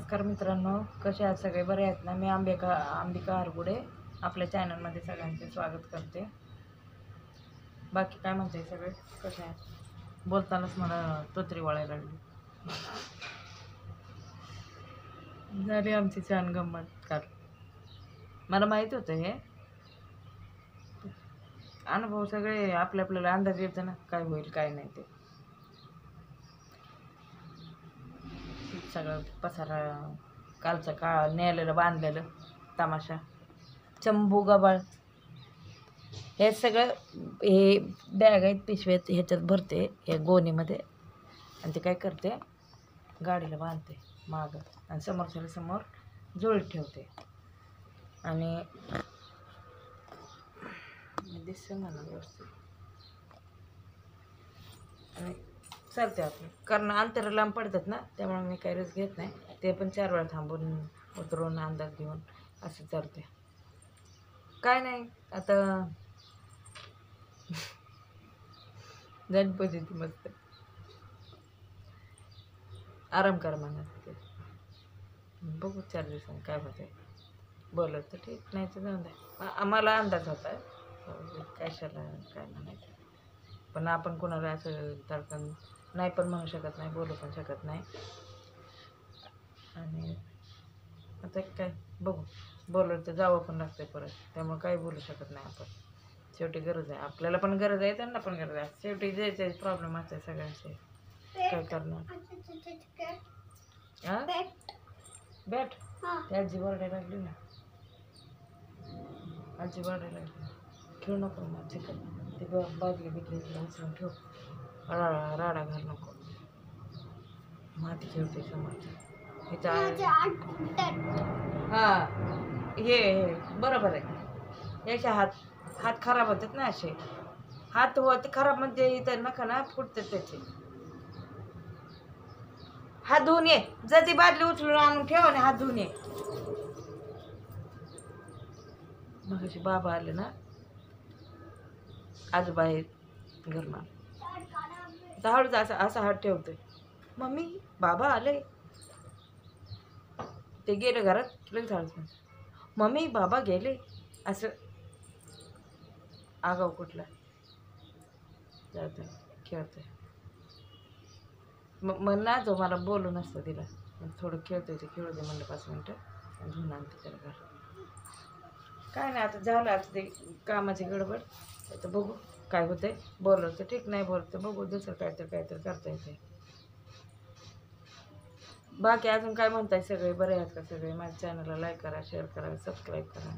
नमस्कार मित्रांनो, कसे आहात सगळे? बरे आहेत ना? मी अंबिका हरगुडे आपल्या चॅनलमध्ये सगळ्यांचे स्वागत करते. बाकी काय म्हणते सगळे कसे आहेत? बोलतानाच मला तोतरी वळायला लागली. झाली आमची छान गंमत काल. मला माहिती होतं हे अनुभव सगळे आपल्याला अंदाज येतं ना, काय होईल काय नाही ते. सगळं पसारा कालचं नेलेलं बांधलेलं तमाशा चंबू गबाळ हे सगळं हे बॅग आहेत पिशव्यात ह्याच्यात भरते हे गोणीमध्ये आणि ते काय करते गाडीला बांधते मागं आणि समोरच्याला समोर जुळीत ठेवते आणि दिसतं मला व्यवस्थित आणि चालते आपलं. कारण अंतर लांब पडतात ना, त्यामुळे मी काही रिस्क घेत नाही. ते पण 4 वेळा थांबून उतरून अंदाज घेऊन असं चालते. काय नाही आता गणपती मस्त आराम कर म्हणत बघू 4 दिवसांनी काय होते. बोलत तर ठीक नाही तर जाऊन द्या. आम्हाला अंदाज होता कशाला काय म्हणायचं, पण आपण कोणाला असं तडकन नाही पण म्हणू शकत नाही, बोलू पण शकत नाही. आणि आता काय बघू, बोललं तर जावं पण लागतं परत, त्यामुळे काही बोलू शकत नाही आपण. शेवटी गरज आहे, आपल्याला पण गरज आहे, त्यांना पण गरज आहे. शेवटी जे प्रॉब्लेम असते सगळ्यांचे, काय करणार. हां बॅट ते आजी वरडायला लागली ना, आजी वरडायला लागली. ठेवू नको मग चिकन ते बाजली बिटली उचलून ठेव, राडा घाल नको. माती ठेवते समोर हां हे बरोबर आहे. याचे हात खराब होतात ना, असे हात होते खराब म्हणजे इथं नका ना फुटतात त्याचे. हात धुवून ये, जर ती बादली उचलून आणून ठेव आणि हात धुवून ये. मग असे बाबा आले ना, आजोबा आहेत घरमा, हळूच असा हात ठेवतोय. मम्मी बाबा आले, ते गेले घरात लगेच हळूच मम्मी बाबा गेले. असं आगाव कुठला जातं खेळतोय. मग ना तो मला बोलू नसतं दिला, थोडं खेळतोय ते खेळू दे म्हणलं 5 मिनटं घेऊन आणते त्याला घर. काय नाही आता झालं, आता ते कामाची गडबड. आता बघू काय होतंय. बोललं तर ठीक, नाही बोललं तर बघू दुसरं काहीतरी करता येते. बाकी अजून काय म्हणताय सगळे? बरे आहेत का सगळे? माझ्या चॅनलला लाईक करा, शेअर करा, सबस्क्राईब करा.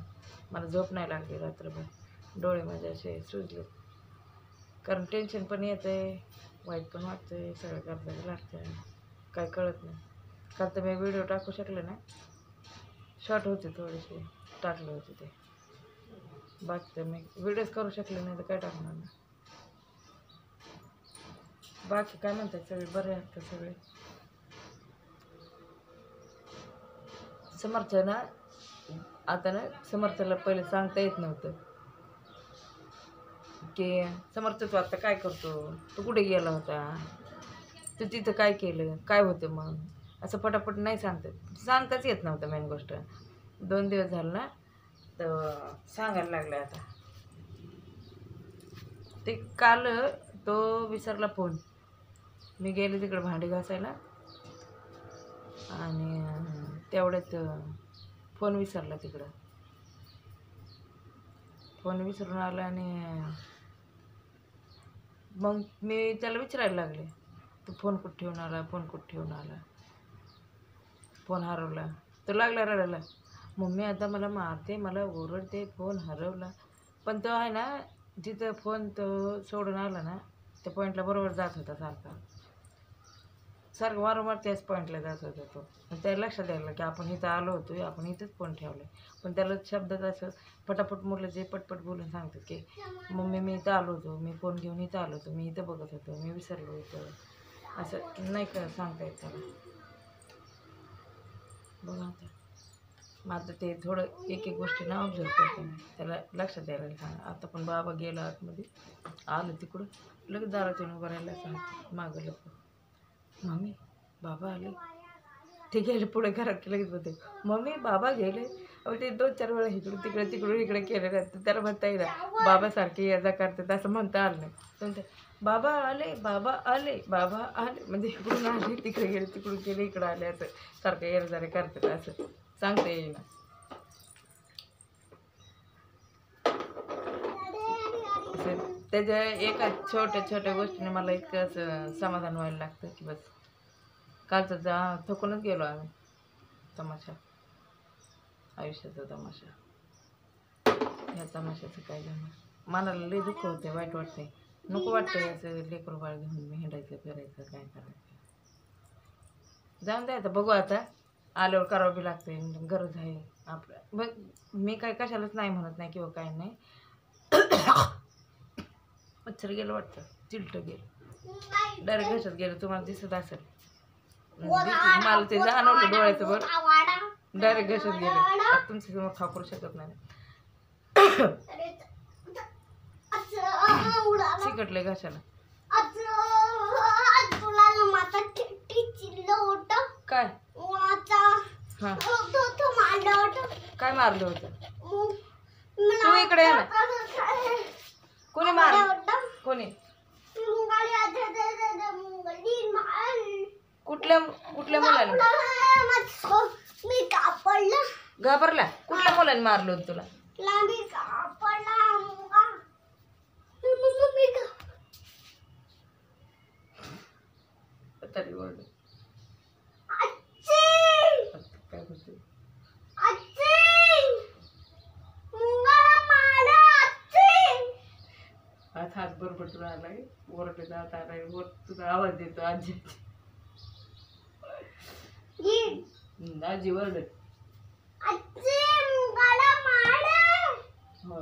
मला झोप नाही लागली रात्रभर, डोळे माझे असे सुजले, कारण टेन्शन पण येतं आहे, वाईट पण वाटतं आहे, सगळं करायला लागतं आहे, काय कळत नाही. काल तर मी व्हिडिओ टाकू शकले नाही, शॉर्ट होते थोडेसे टाकले होते ते. बाकी तर मी व्हिडिओज करू शकले नाही तर काय टाकणार ना. बाकी काय म्हणतात सगळे? बरे आहेत का सगळे? समर्थ ना, आता ना समर्थला पहिले सांगता येत नव्हतं की समर्थ तू आता काय करतो, तू कुठे गेला होता, तू तिथं काय केलं, काय होतं. मग असं पटापट नाही सांगताच येत नव्हतं. मेन गोष्ट 2 दिवस झालं ना तर सांगायला लागलं. आता ते काल तो विसरला फोन. मी गेले तिकडे भांडी घासायला आणि तेवढ्यात फोन विसरला तिकडं. फोन विसरून आला आणि मग मी त्याला विचारायला लागले, तू फोन कुठं ठेवून आला, फोन कुठं ठेवून आला, फोन हरवला. तो लागला रडायला, मम्मी आता मला मारते, मला ओरडते, फोन हरवला. पण तो आहे ना, जिथं फोन तो सोडून आला ना त्या पॉईंटला बरोबर जात होता, सारखं वारंवार त्याच पॉईंटला जात होता तो. त्याला लक्षात यायला की आपण इथं आलो होतो, आपण इथंच फोन ठेवला. पण त्याला शब्दात असं पटापट मुलं जे पटपट बोलून सांगतात की मम्मी मी इथं आलो होतो, मी फोन घेऊन इथं आलो होतो, मी इथं बघत होतो, मी विसरलो होतो, असं नाही का सांगता येत त्याला. बघा आता मग आता ते थोडं एक गोष्टीनं ऑब्झर्व करते, त्याला लक्षात द्यायला सांग. आता पण बाबा गेला आतमध्ये, आलं तिकडून लगेच दारात येऊन उभं राहिला, मागं लपू, मम्मी बाबा आले, ते गेले पुढे घरात लगेच होते मम्मी बाबा गेले. अहो ते 2-4 वेळा तिकडून इकडे केले तर त्याला म्हणता येईल बाबासारखे ये जा करतात असं म्हणता आलं नाही. तर बाबा आले बाबा आले बाबा आले म्हणजे इकडून आले तिकडे गेले तिकडून गेले इकडं आले असं सारखं येरजारे करतात असं सांगता येईल. त्याच्या एका छोट्या गोष्टीने मला इतकं असं समाधान व्हायला लागतं की बस. कालचा थकूनच गेलो आम्ही. तमाशा आयुष्याचा तमाशा. ह्या तमाशाचं काय झालं मनाला लय दुःख होते वाईट वाटते. नको वाटतं याचं लेकरू बाळ घेऊन मी हिंडायचं फिरायचं काय करायचं. जाऊन द्यायचं बघू आता आल्यावर करावं बी लागते गरज आहे आपल्या. बघ मी काय कशालाच नाही म्हणत नाही किंवा काय नाही. मच्छर गेलं वाटतं चिलट गेलं डायरेक्ट घशात गेलं तुम्हाला दिसत असेल. मला ते जाणवलं डोळ्याचं बरं डायरेक्ट घशात गेलं. तुमच्या समोर ठाकरू शकत नाही. चिकटलंय घशाला. काय हा काय मारलं होतं तू इकडे ये ना. कोणी मारलं कोणी कुठल्या मुलाने घाबरला कुठल्या मुलाने मारलं होतं तुला. तरी बोल काय बोलते आज हात बरोबर तुला आलाय वरटे जात आलाय वर तुझा आवाज देतो आजी आजी वरड हो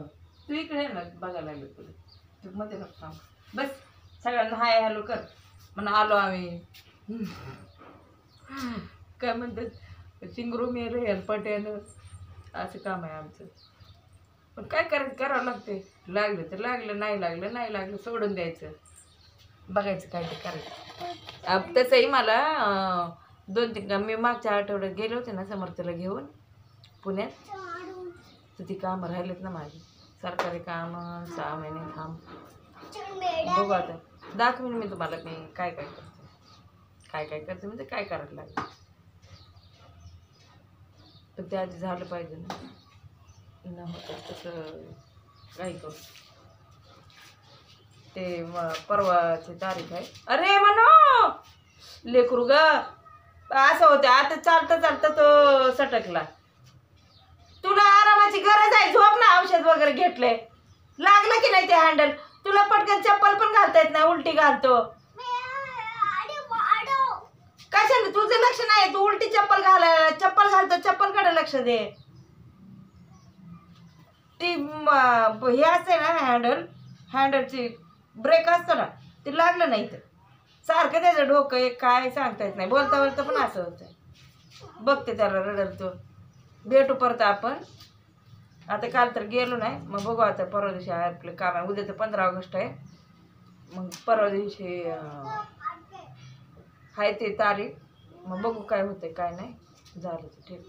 तू इकडे ना बघायला लागलं तुला तू मध्ये नको थांब बस. सगळ्यांना हाय हॅलो कर म्हणून आलो आम्ही. काय म्हणतात चिंगरू मेले पट्यानं असं काम आहे आमचं. पण काय करावं लागते. लागलं तर लागलं नाही लागलं सोडून द्यायचं बघायचं काय ते करायचं. तसंही मला 2-3 मी मागच्या आठवड्यात गेले होते ना समर्थला घेऊन पुण्यात. तर ती कामं राहिलेत ना माझी सरकारी कामं 6 महिने थांब. बघू आता दाखवीन मी तुम्हाला मी काय करते म्हणजे काय करायला लागेल. पण ते आधी झालं पाहिजे ना होतं तसं काही करू. ते परवाची तारीख आहे. अरे म्हणो लेकरू ग असं होते आता चालता तो सटकला. तुला आरामाची गरज आहे झोप ना. औषध वगैरे घेतले लागलं की नाही ते हँडल. तुला पटकन चप्पल पण घालता येत नाही उलटी घालतो. कशाला तुझं लक्ष नाही. तू उलटी चप्पल घालतो चप्पलकडे लक्ष दे. ती हे असते ना हँडलची ब्रेक असतो ना ते लागलं नाही तर सारखं त्याचं डोकं एक काय सांगता येत नाही. बोलता पण असं होतं. बघते त्याला रडतो. भेटू परत आपण. आता काल तर गेलो नाही मग बघू आता परवा दिवशी आपलं काम आहे. उद्या तर 15 ऑगस्ट आहे. मग परवा दिवशी आहे ते तारीख. मग बघू काय होते काय नाही. झालं तर ठीक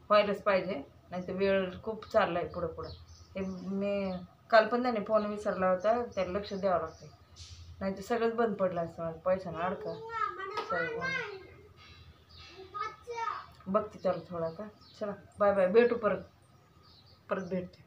व्हायलाच पाहिजे नाही तर वेळ खूप चालला आहे पुढं. हे मी काल पण त्याने फोन विसरला होता त्याला लक्ष द्यावं लागतं नाही तर सगळंच बंद पडलं असतं. माझं पैशानं अडका सगळं बघते त्याला थोडा का. चला बाय बाय भेटू परत भेटते.